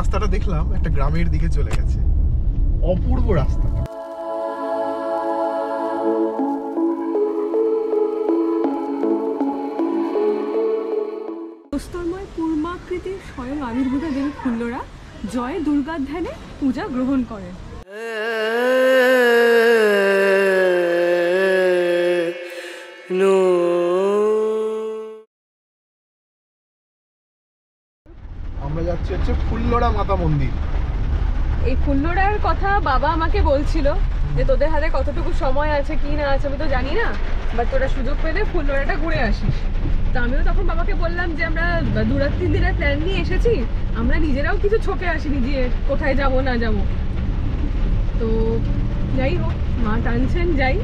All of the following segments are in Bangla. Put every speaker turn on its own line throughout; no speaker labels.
রাস্তাটা দেখলাম একটা গ্রামের দিকে চলে গেছে, অপূর্ব রাস্তাটা।
প্রস্তরময় পূর্ণাকৃতির স্বয়ং আবির্ভূত দেবী ফুল্লরা জয় দুর্গার ধ্যানে পূজা গ্রহণ করেন।
আমরা যাচ্ছি হচ্ছে ফুল্লরা মাতা মন্দির।
এই ফুল্লরার কথা বাবা আমাকে বলছিল যে তোদের হাতে কতটুকু সময় আছে কি না আছে আমি তো জানি না, বাট তোরা সুযোগ পেলে ফুল্লরাটা ঘুরে আসিস। তো আমিও তখন বাবাকে বললাম যে আমরা 2-3 দিনের প্ল্যান নিয়ে এসেছি, আমরা নিজেরাও কিছু ছকে আসিনি যে কোথায় যাব না যাব। তো যাই হোক, মা টানছেন যাই।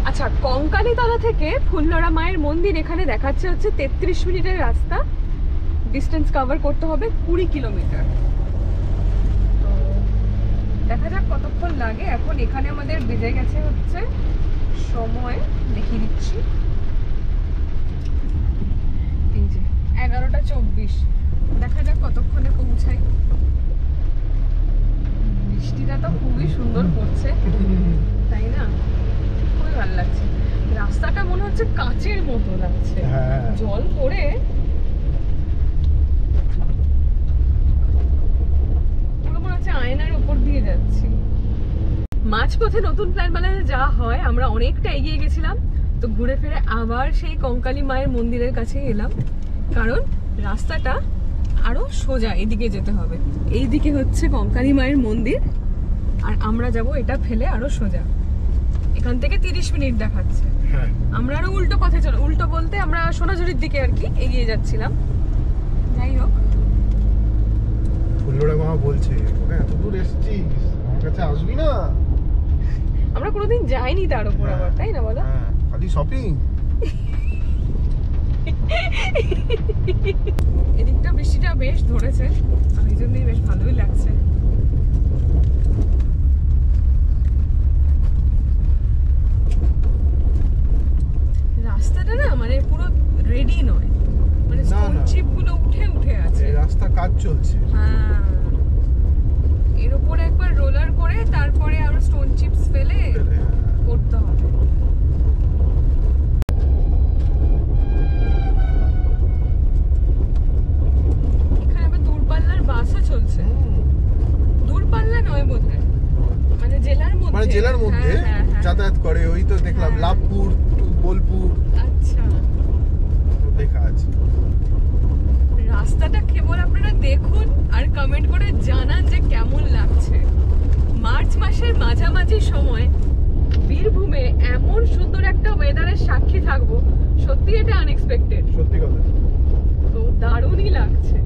আচ্ছা, কঙ্কালীতলা থেকে ফুল্লরা মায়ের মন্দির এখানে দেখাচ্ছে হচ্ছে 33 মিনিটের রাস্তা, ডিস্টেন্স কভার করতে হবে 20 কিলোমিটার। তো দেখা যাক কতক্ষণ লাগে। এখন এখানে আমাদের বেজে গেছে হচ্ছে সময় দেখিয়ে দিচ্ছি, এই যে 11:24। দেখা যাক কতক্ষণে পৌঁছাই। বৃষ্টিটা তো খুবই সুন্দর পড়ছে, তাই না? খুবই ভালো লাগছে। রাস্তাটা মনে হচ্ছে কাচের মতো লাগছে, জল পড়ে পুরো মনে হচ্ছে আয়নার উপর দিয়ে যাচ্ছি। মাঝপথে নতুন প্ল্যান বানালে যা হয়, আমরা অনেকটা এগিয়ে গেছিলাম, তো ঘুরে ফিরে আবার সেই কঙ্কালী মায়ের মন্দিরের কাছে এলাম, কারণ রাস্তাটা আরো সোজা এদিকে যেতে হবে। এইদিকে হচ্ছে কঙ্কালী মায়ের মন্দির, আর আমরা যাব এটা ফেলে আরো সোজা। এখান থেকে 30 মিনিট দেখাচ্ছে। আমরা আরো উল্টো পথে চলো, উল্টো বলতে আমরা সোনাঝুরির দিকে আর কি এগিয়ে যাচ্ছিলাম। যাই হোক,
ফুল্লরা মা বলছে ওটা এত দূর এসেছিস, আমার কাছে আসবি না?
আমরা কোনোদিন যাইনি তার উপর আবার, তাই না বলো?
খালি শপিং।
এদিকটা বৃষ্টিটা বেশ ধরেছে, আর এই জন্যই বেশ ভালোই লাগছে। রাস্তাটা না মানে পুরো রেডি নয়, মানে স্টোন চিপ গুলো উঠে উঠে আছে।
রাস্তা কাজ চলছে।
হ্যাঁ, এর উপরে একবার রোলার করে তারপরে আরো স্টোন চিপস ফেলে করতে হবে। এখানে আবার দূরপাল্লার বাসও চলছে। দূরপাল্লা নয় বোধহয়, মানে জেলার মধ্যে,
মানে জেলার মধ্যে যাতায়াত করে। ওই তো দেখলাম লাভপুর টু বোলপুর।
আচ্ছা,
দেখা আছে।
রাস্তাটা কেবল আপনারা দেখুন আর কমেন্ট করে জানান যে কেমন লাগছে। মার্চ মাসের মাঝামাঝি সময় বীরভূমে এমন সুন্দর একটা ওয়েদারের সাক্ষী থাকবো, সত্যি এটা আনএক্সপেক্টেড।
সত্যি কথা,
তো দারুণই লাগছে।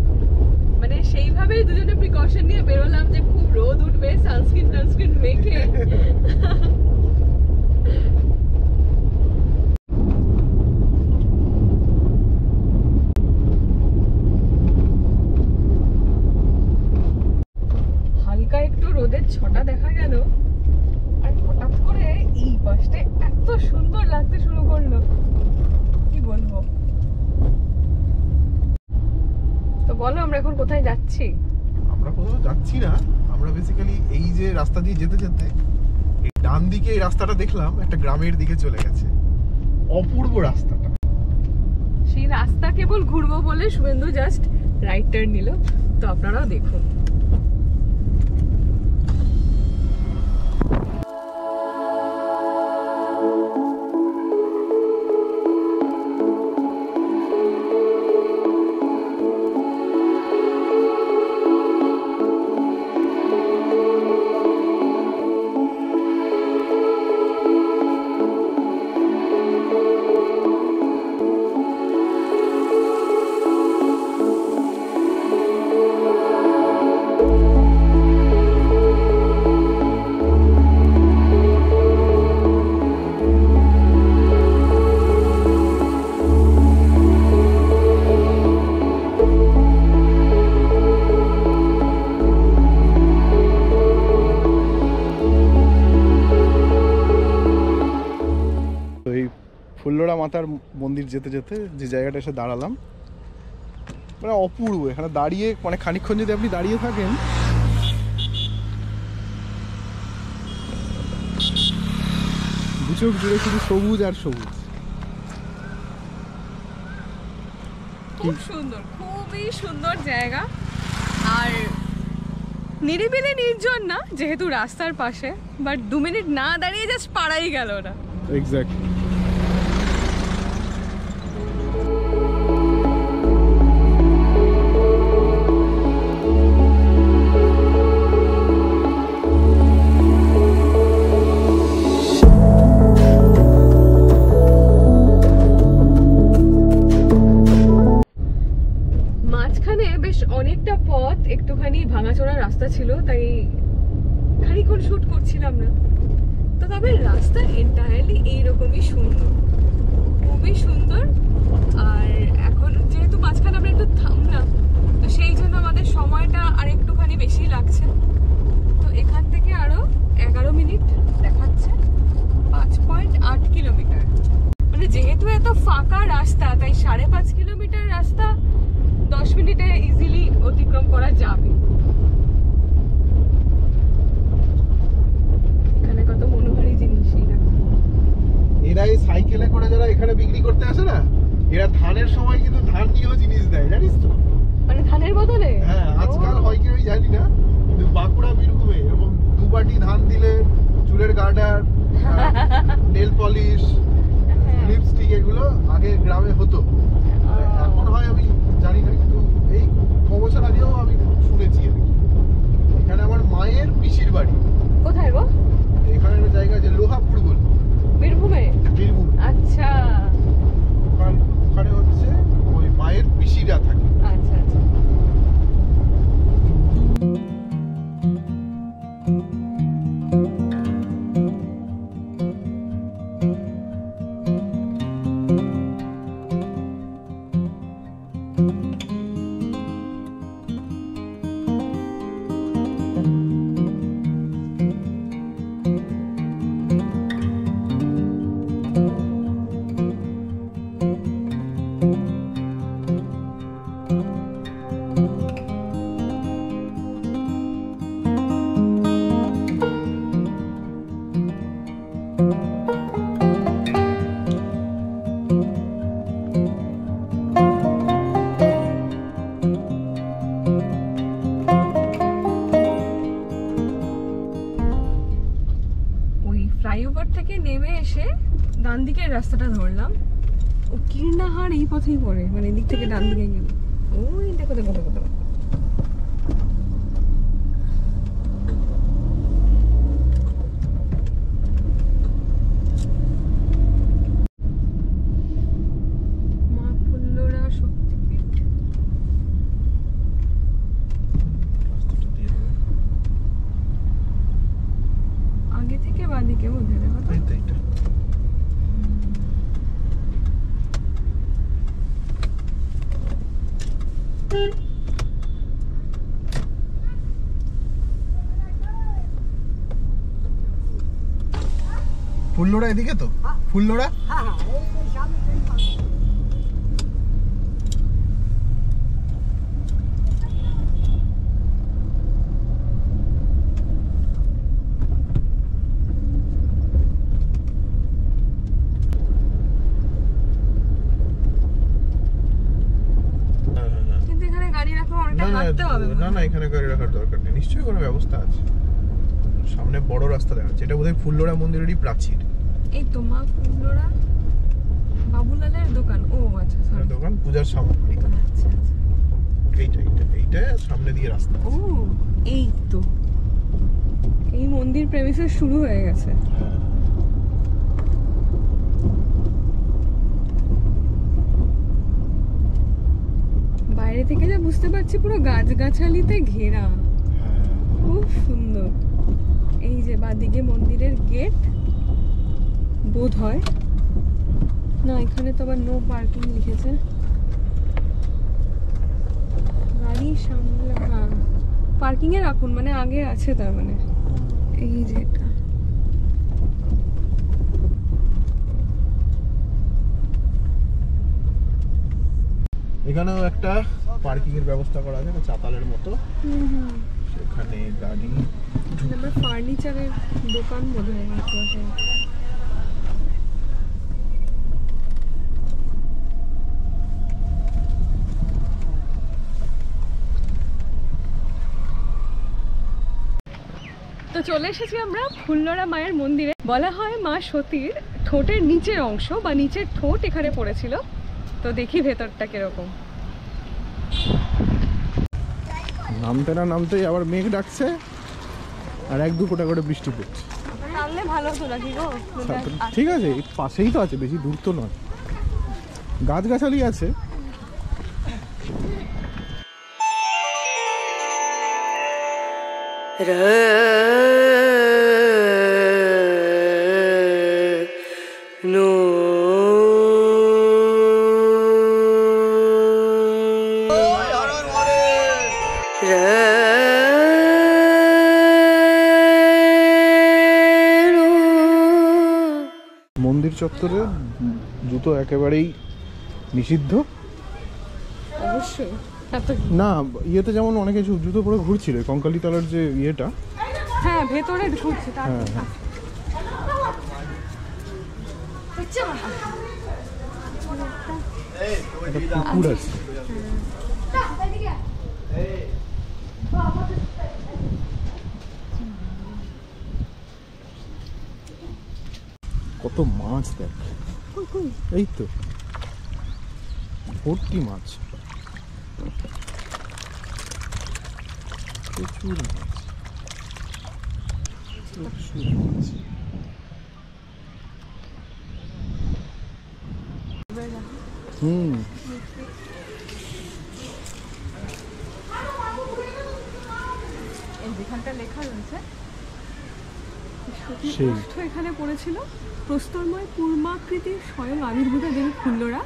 মানে সেইভাবেই দুজনে প্রিকশন নিয়ে বেরোলাম যে খুব রোদ উঠবে, সানস্ক্রিন মেখে। হালকা একটু রোদের ছটা দেখা গেল, আর হঠাৎ করে এই পাশটা এত সুন্দর লাগতে শুরু করলো, কি বলবো। তো বলো, আমরা এখন কোথায় যাচ্ছি?
আমরা কোথাও যাচ্ছি না, আমরা বেসিক্যালি এই যে রাস্তা দিয়ে যেতে যেতে এই ডান দিকে এই রাস্তাটা দেখলাম একটা গ্রামের দিকে চলে গেছে, অপূর্ব রাস্তাটা।
সেই রাস্তা কেবল ঘুরবো বলে শুভেন্দু জাস্ট রাইট টার্ন নিল, তো আপনারাও দেখুন। ফুল্লরা মাতার মন্দির যেতে যেতে যে জায়গাটা এসে দাঁড়ালাম,
মানে অপূর্ব। এখানে দাঁড়িয়ে মানে খানিকক্ষণ যদি আপনি দাঁড়িয়ে থাকেন, দু চোখ জুড়ে শুধু সবুজ আর সবুজ।
খুব সুন্দর, খুবই সুন্দর জায়গা। আর নিরিবিলি নির্জন না, যেহেতু রাস্তার পাশে, বাট 2 মিনিট না দাঁড়িয়ে জাস্ট পাড়াই গেল না।
এক্স্যাক্টলি।
মাঝখানে বেশ অনেকটা পথ একটুখানি ভাঙাচোরা রাস্তা ছিল, তাই খানিকক্ষণ শুট করছিলাম না। তো তবে রাস্তা এন্টায়ারলি এইরকমই সুন্দর, খুবই সুন্দর। আর এখন যেহেতু মাঝখানে আমরা একটু থামলাম, তো সেই জন্য আমাদের সময়টা আর একটুখানি বেশি লাগছে। তো এখান থেকে আরো 11 মিনিট দেখাচ্ছে, 5.8 কিলোমিটার। মানে যেহেতু এত ফাঁকা রাস্তা, তাই 5.5 কিলোমিটার রাস্তা 10 মিনিটে ইজিলি অতিক্রম করা যাবে। এখানে কত মনোহারী জিনিস।
এরা এই সাইকেলে করে যারা এখানে বিক্রি করতে আসে না, এরা ধানের সময় কিন্তু ধান নিয়েও জিনিস দেয়, জানিস তো?
মানে ধানের বদলে?
হ্যাঁ, আজকাল হয় কি আমি জানি না, কিন্তু বাঁকুড়া বীরভূমে এরকম 2 বাটি ধান দিলে চুলের গার্ডার, নেল পলিশ, লিপস্টিক, এগুলো আগে গ্রামে হতো। এখন হয় আমি জানি না, কিন্তু এই কবছর আগেও আমি শুনেছি। এখানে আমার মায়ের পিসির বাড়ি।
কোথায় গো?
এখানে একটা জায়গা আছে লোহাপুর বলে,
বীরভূমে।
বীরভূম।
আচ্ছা,
ওখানে হচ্ছে ওই মায়ের পিসিরা থাকে।
আচ্ছা আচ্ছা। ফ্লাইওভার থেকে নেমে এসে ডান দিকের রাস্তাটা ধরলাম। ও কীর্ণাহার এই পথেই পড়ে, মানে এদিক থেকে ডান দিকে গেলে ওই দেখো দেখো দেখো দেখো। মা ফুল্লরা শক্তিপীঠ। আগে থেকে বাদিকে বোঝা দেখো তো।
এইটা ফুল্লরা এদিকে তো? ফুল্লরা
কিন্তু এখানে গাড়ি রাখা অনেকটা হাঁটতে হবে।
না না, এখানে গাড়ি রাখার দরকার নেই, নিশ্চয়ই কোনো ব্যবস্থা আছে। সামনে বড় রাস্তা দেখা যাচ্ছে, এটা বোধহয় ফুল্লরা মন্দিরেরই প্রাচীর।
এই তো মা ফুল্লরা বাবুলালের দোকান। ও আচ্ছা, সরি,
দোকান, পূজার সামগ্রী।
আচ্ছা আচ্ছা।
এইটা সামনে দিয়ে রাস্তা।
ও এই তো, এই মন্দির প্রেমিসেস শুরু হয়ে গেছে। বাইরে থেকে যা বুঝতে পারছি পুরো গাছগাছালিতে ঘেরা, খুব সুন্দর। এই যে বাদিকে মন্দিরের গেট বোধ হয়, না এখানে তো আবার নো পার্কিং লিখেছে। গাড়ি সামনে, হ্যাঁ পার্কিং এ রাখুন, মানে আগে আছে তার মানে। এই যে এটা
এখানেও একটা পার্কিং এর ব্যবস্থা করা আছে, চাতালের মতো। সেখানে গাড়ি
আমার ফার্নিচারের দোকান বোধ হয়। তো চলে এসেছি আমরা ফুল্লরা মায়ের মন্দিরে। বলা হয় মা সতীর ঠোঁটের নিচের অংশ বা নিচের ঠোঁট এখানে পড়েছিল। তো দেখি ভেতরটা কিরকম।
নামতে না নামতেই আবার মেঘ ডাকছে আর 1-2 ফোঁটা করে বৃষ্টি পড়ছে।
নামলে ভালো হতো নাকি গো?
ঠিক আছে, এই পাশেই তো আছে, বেশি দূর তো নয়, গাছগাছালি আছে। মন্দির চত্বরে জুতো একেবারেই নিষিদ্ধ।
অবশ্যই।
না, ইয়েতে যেমন অনেকে জুতো পরে ঘুরছিল, কঙ্কালী তলার যে ইয়েটা,
হ্যাঁ ভেতরে ঘুরছে তার।
হ্যাঁ হ্যাঁ, একটা পুকুর আছে। কত মাছ দেখ, এই তো ভর্তি মাছ, প্রচুর মাছ, প্রচুর মাছ।
যেখানটা লেখা রয়েছে
সেই
এখানে পড়েছিল, প্রস্তরময় পূর্ণাকৃতির স্বয়ং আবির্ভূত দেবী ফুল্লরা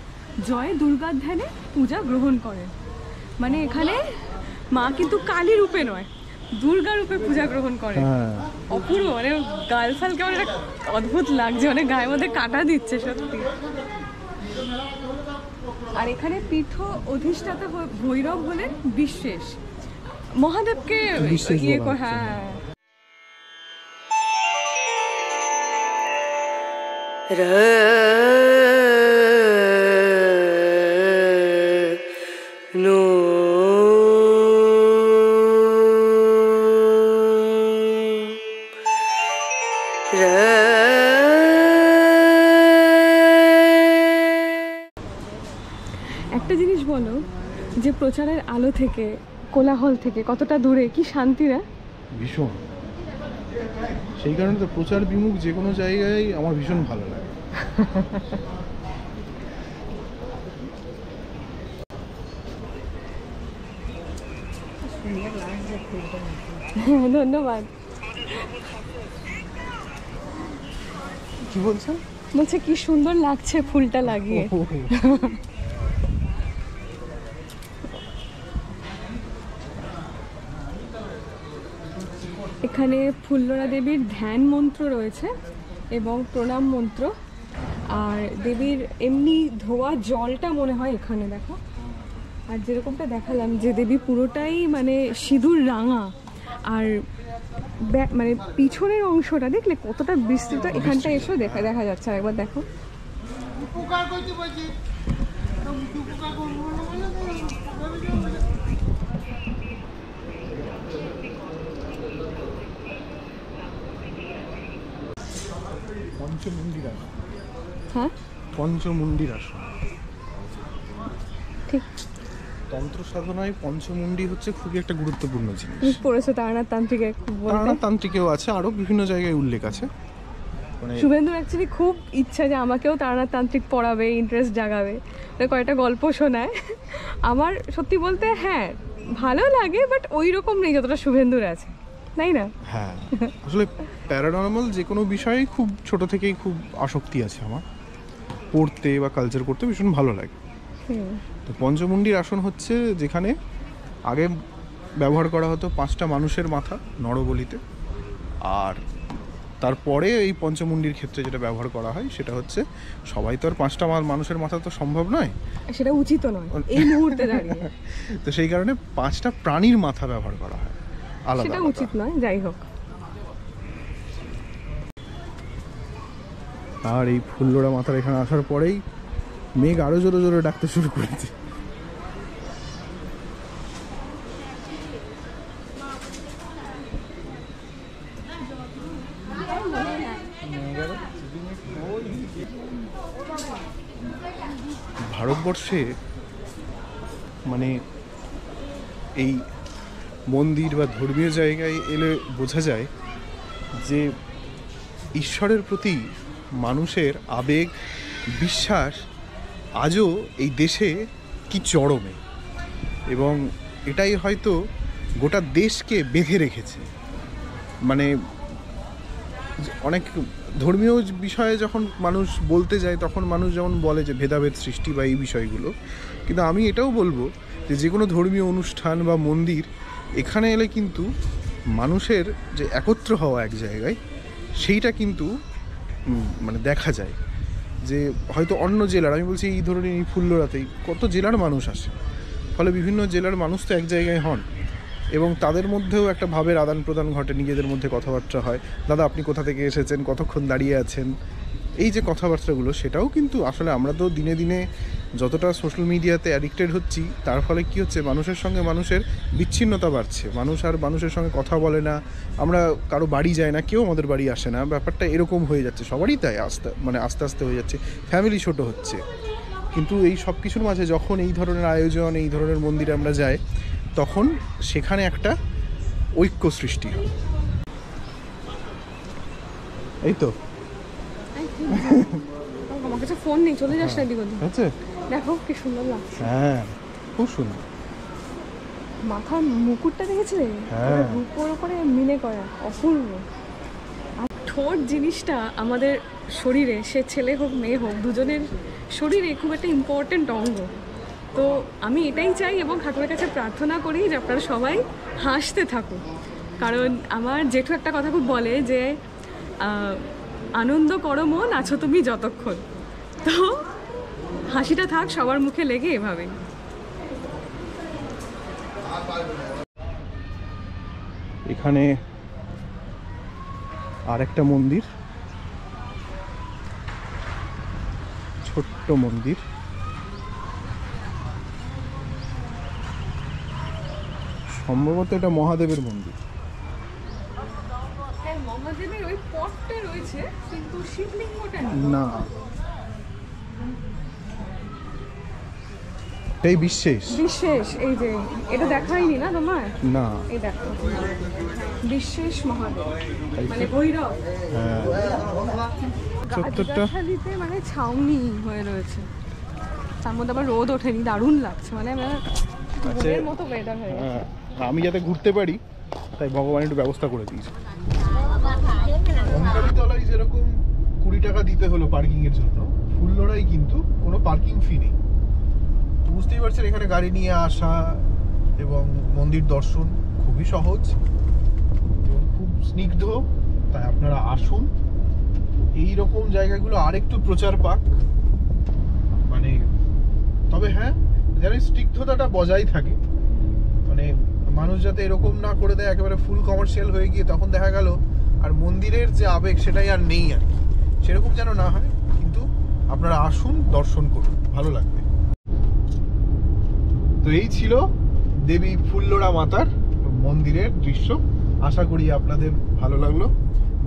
জয় দুর্গার ধ্যানে পূজা গ্রহণ করেন। মানে এখানে মা কিন্তু কালী রূপে নয়, দুর্গা রূপে পূজা গ্রহণ করে। অপূর্ব, মানে গাল ফাল কেমন একটা অদ্ভুত লাগছে, মানে গায়ের মধ্যে কাটা দিচ্ছে সত্যি। আর এখানে পীঠ অধিষ্ঠাতা ভৈরব হলেন বিশ্বেশ, মহাদেবকে ইয়ে করে। হ্যাঁ, একটা জিনিস বলো, যে প্রচারের আলো থেকে, কোলাহল থেকে কতটা দূরে, কি শান্তি না?
ভীষণ। সেই কারণে তো প্রচার বিমুখ যে কোনো জায়গায় আমার ভীষণ ভালো লাগে।
ধন্যবাদ।
কি বলছেন?
বলছে কি সুন্দর লাগছে ফুলটা লাগিয়ে। এখানে ফুল্লরা দেবীর ধ্যান মন্ত্র রয়েছে এবং প্রণাম মন্ত্র, আর দেবীর এমনি ধোয়া জলটা মনে হয় এখানে দেখো। আর যেরকমটা দেখালাম যে দেবী পুরোটাই মানে সিঁদুর রাঙা, আর মানে পিছনের অংশটা দেখলে কতটা বিস্তৃত, এখানটা এসেও দেখা যাচ্ছে। একবার দেখো,
পঞ্চমুণ্ডির আসন।
হ্যাঁ
পঞ্চমুণ্ডির আসন,
ঠিক।
তন্ত্র সাধনায় পঞ্চমুণ্ডি হচ্ছে খুবই একটা গুরুত্বপূর্ণ জিনিস।
পড়েছো তারানাথ তান্ত্রিকে?
তারানাথ তান্ত্রিকেও আছে, আরো বিভিন্ন জায়গায় উল্লেখ আছে। মানে
শুভেন্দুর অ্যাকচুয়ালি খুব ইচ্ছা যে আমাকেও তারানাথ তান্ত্রিক পড়াবে, ইন্টারেস্ট জাগাবে, কয়েকটা গল্প শোনায়। আমার সত্যি বলতে হ্যাঁ ভালো লাগে, বাট ওই রকম নেই যতটা শুভেন্দুর আছে, তাই না?
হ্যাঁ, আসলে প্যারানর্মাল যে কোনো বিষয়ে খুব ছোট থেকেই খুব আসক্তি আছে আমার, পড়তে বা কালচার করতে ভীষণ ভালো লাগে। তো পঞ্চমুণ্ডির আসন হচ্ছে যেখানে আগে ব্যবহার করা হতো 5টা মানুষের মাথা নরবলিতে, আর তারপরে এই পঞ্চমুণ্ডির ক্ষেত্রে যেটা ব্যবহার করা হয় সেটা হচ্ছে, সবাই তো আর 5টা মানুষের মাথা তো সম্ভব নয়,
সেটা উচিত নয় এই মুহূর্তে দাঁড়িয়ে।
তো সেই কারণে 5টা প্রাণীর মাথা ব্যবহার করা হয় আলাদা
সেটা
আলাদা।
উচিত নয়, যাই হোক।
আর এই ফুল্লোড়া মাথার এখানে আসার পরেই মেঘ আরো জোরে জোরে ডাকতে শুরু করেছে। ভারতবর্ষে মানে এই মন্দির বা ধর্মীয় জায়গায় এলে বোঝা যায় যে ঈশ্বরের প্রতি মানুষের আবেগ, বিশ্বাস আজও এই দেশে কি চরমে, এবং এটাই হয়তো গোটা দেশকে বেঁধে রেখেছে। মানে অনেক ধর্মীয় বিষয়ে যখন মানুষ বলতে যায় তখন মানুষ যেমন বলে যে ভেদাভেদ সৃষ্টি বা এই বিষয়গুলো, কিন্তু আমি এটাও বলবো যে কোনো ধর্মীয় অনুষ্ঠান বা মন্দির এখানে এলে কিন্তু মানুষের যে একত্র হওয়া এক জায়গায়, সেইটা কিন্তু মানে দেখা যায়। যে হয়তো অন্য জেলার, আমি বলছি এই ধরনের এই ফুল্লোড়াতেই কত জেলার মানুষ আসে, ফলে বিভিন্ন জেলার মানুষ তো এক জায়গায় হন এবং তাদের মধ্যেও একটা ভাবের আদান প্রদান ঘটে, নিজেদের মধ্যে কথাবার্তা হয়, দাদা আপনি কোথা থেকে এসেছেন, কতক্ষণ দাঁড়িয়ে আছেন, এই যে কথাবার্তাগুলো, সেটাও কিন্তু আসলে আমরা তো দিনে দিনে যতটা সোশ্যাল মিডিয়াতে অ্যাডিক্টেড হচ্ছি, তার ফলে কি হচ্ছে, মানুষের সঙ্গে মানুষের বিচ্ছিন্নতা বাড়ছে, মানুষ আর মানুষের সঙ্গে কথা বলে না, আমরা কারো বাড়ি যাই না, কেউ আমাদের বাড়ি আসে না, ব্যাপারটা এরকম হয়ে যাচ্ছে, সবারই তাই আস্তে আস্তে হয়ে যাচ্ছে, ফ্যামিলি ছোট হচ্ছে। কিন্তু এই সব কিছুর মাঝে যখন এই ধরনের আয়োজন, এই ধরনের মন্দিরে আমরা যাই, তখন সেখানে একটা ঐক্য সৃষ্টি হয়। এই তো
আমার কাছে ফোন নেই, চলে যাস না দিকে।
হচ্ছে,
দেখো কি সুন্দর লাগছে।
হ্যাঁ খুব সুন্দর।
মাথার মুকুটটা দেখেছিলে?
হ্যাঁ।
রূপোর উপরে মিলে করা, অপূর্ব। আর ঠোঁট জিনিসটা আমাদের শরীরে, সে ছেলে হোক মেয়ে হোক, দুজনের শরীরে খুব একটা ইম্পর্টেন্ট অঙ্গ। তো আমি এটাই চাই এবং ঠাকুরের কাছে প্রার্থনা করি যে আপনারা সবাই হাসতে থাকুন। কারণ আমার জেঠু একটা কথা খুব বলে যে আনন্দ করো মন, আছো তুমি যতক্ষণ। তো হাসিটা থাক সবার মুখে লেগে এভাবেই।
এখানে আরেকটা মন্দির, ছোট্ট মন্দির, সম্ভবত এটা মহাদেবের মন্দির।
মহাদেবের ওই পটটা রয়েছে কিন্তু শিবলিঙ্গটা
না, এই বিশেষ
বিশেষ। এই যে এটা দেখাইনি না তোমার?
না,
এই দেখো বিশেষ মহাদেব মানে ভৈরব।
চত্বরটা
গাছগাছালিতে মানে ছাউনি হয়ে রয়েছে, তার মধ্যে আবার রোদ ওঠেনি, দারুণ লাগছে। মানে মনের মতো ওয়েদার হয়ে গেছে।
আমি যাতে ঘুরতে পারি তাই ভগবান একটু ব্যবস্থা করে দিয়েছে। অঙ্কারিতলায় যেরকম 20 টাকা দিতে হলো পার্কিং এর জন্য, ফুল্লোড়ায় কিন্তু কোনো পার্কিং ফি নেই। বুঝতেই পারছেন এখানে গাড়ি নিয়ে আসা এবং মন্দির দর্শন খুবই সহজ এবং খুব স্নিগ্ধ। তাই আপনারা আসুন, এই রকম জায়গাগুলো আরেকটু প্রচার পাক। মানে তবে হ্যাঁ, যেন স্নিগ্ধতাটা বজায় থাকে, মানে মানুষ যাতে এরকম না করে দেয় একেবারে ফুল কমার্শিয়াল হয়ে গিয়ে তখন দেখা গেল আর মন্দিরের যে আবেগ সেটাই আর নেই আর কি, সেরকম যেন না হয়। কিন্তু আপনারা আসুন, দর্শন করুন, ভালো লাগবে। তো এই ছিল দেবী ফুল্লোড়া মাতার মন্দিরের দৃশ্য। আশা করি আপনাদের ভালো লাগলো।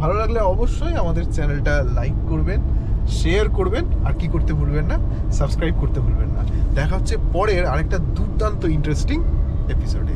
ভালো লাগলে অবশ্যই আমাদের চ্যানেলটা লাইক করবেন, শেয়ার করবেন, আর কি করতে ভুলবেন না, সাবস্ক্রাইব করতে ভুলবেন না। দেখা হচ্ছে পরের আরেকটা দুর্দান্ত ইন্টারেস্টিং এপিসোডে।